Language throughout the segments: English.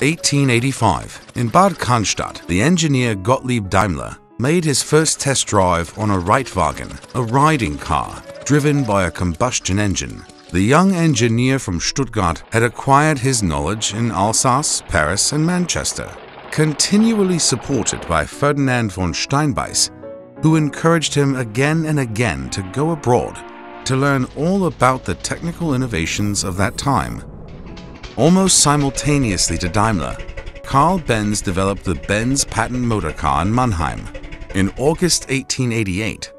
1885, in Bad Cannstatt, the engineer Gottlieb Daimler made his first test drive on a Reitwagen, a riding car, driven by a combustion engine. The young engineer from Stuttgart had acquired his knowledge in Alsace, Paris, and Manchester, continually supported by Ferdinand von Steinbeis, who encouraged him again and again to go abroad to learn all about the technical innovations of that time. Almost simultaneously to Daimler, Carl Benz developed the Benz patent motor car in Mannheim. In August 1888,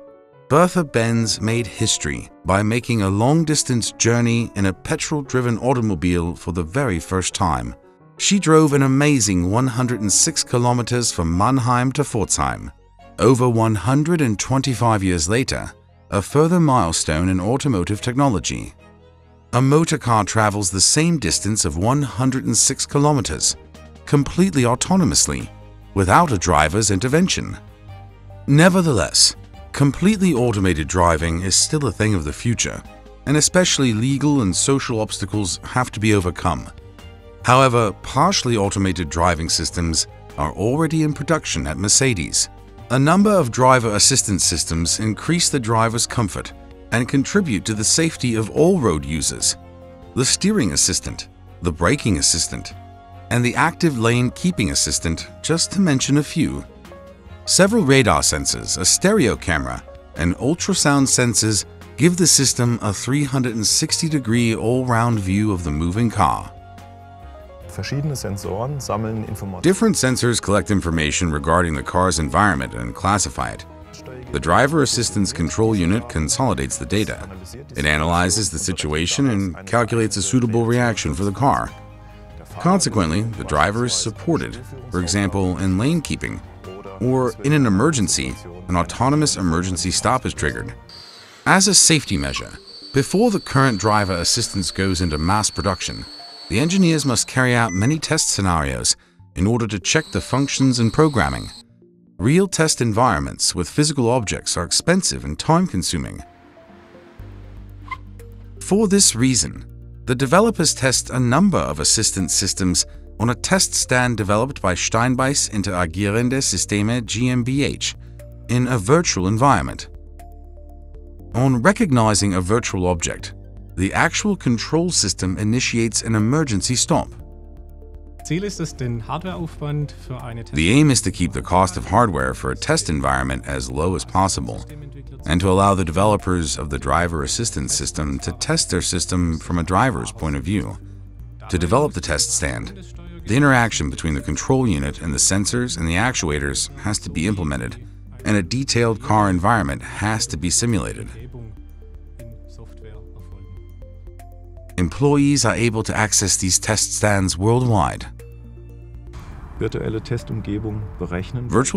Bertha Benz made history by making a long-distance journey in a petrol-driven automobile for the very first time. She drove an amazing 106 kilometers from Mannheim to Pforzheim. Over 125 years later, a further milestone in automotive technology. A motor car travels the same distance of 106 kilometers, completely autonomously, without a driver's intervention. Nevertheless, completely automated driving is still a thing of the future, and especially legal and social obstacles have to be overcome. However, partially automated driving systems are already in production at Mercedes. A number of driver assistance systems increase the driver's comfort and contribute to the safety of all road users. The steering assistant, the braking assistant, and the active lane keeping assistant, just to mention a few. Several radar sensors, a stereo camera, and ultrasound sensors give the system a 360-degree all-round view of the moving car. Different sensors collect information regarding the car's environment and classify it. The driver assistance control unit consolidates the data. It analyzes the situation and calculates a suitable reaction for the car. Consequently, the driver is supported, for example, in lane keeping, or in an emergency, an autonomous emergency stop is triggered. As a safety measure, before the current driver assistance goes into mass production, the engineers must carry out many test scenarios in order to check the functions and programming. Real test environments with physical objects are expensive and time-consuming. For this reason, the developers test a number of assistance systems on a test stand developed by Steinbeis Interagierende Systeme GmbH in a virtual environment. On recognizing a virtual object, the actual control system initiates an emergency stop. The aim is to keep the cost of hardware for a test environment as low as possible, and to allow the developers of the driver assistance system to test their system from a driver's point of view. To develop the test stand, the interaction between the control unit and the sensors and the actuators has to be implemented, and a detailed car environment has to be simulated. Employees are able to access these test stands worldwide. Virtual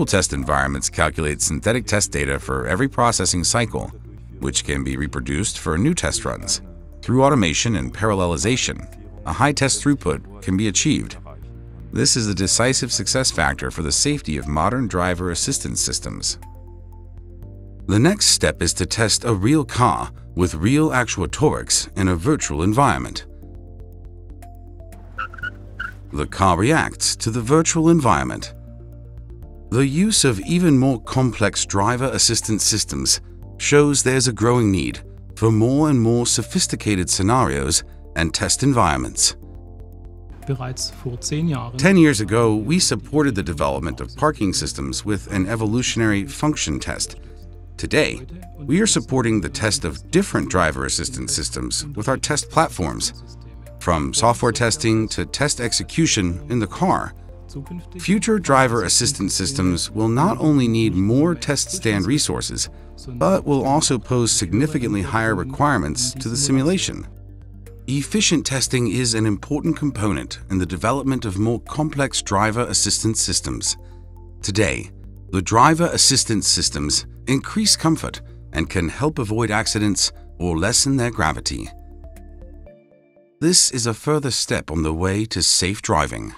test environments calculate synthetic test data for every processing cycle, which can be reproduced for new test runs. Through automation and parallelization, a high test throughput can be achieved. This is a decisive success factor for the safety of modern driver assistance systems. The next step is to test a real car with real actuatorics in a virtual environment. The car reacts to the virtual environment. The use of even more complex driver assistance systems shows there's a growing need for more and more sophisticated scenarios and test environments. 10 years ago, we supported the development of parking systems with an evolutionary function test. Today, we are supporting the test of different driver assistance systems with our test platforms, from software testing to test execution in the car. Future driver assistance systems will not only need more test stand resources, but will also pose significantly higher requirements to the simulation. Efficient testing is an important component in the development of more complex driver assistance systems. Today, the driver assistance systems increase comfort and can help avoid accidents or lessen their gravity. This is a further step on the way to safe driving.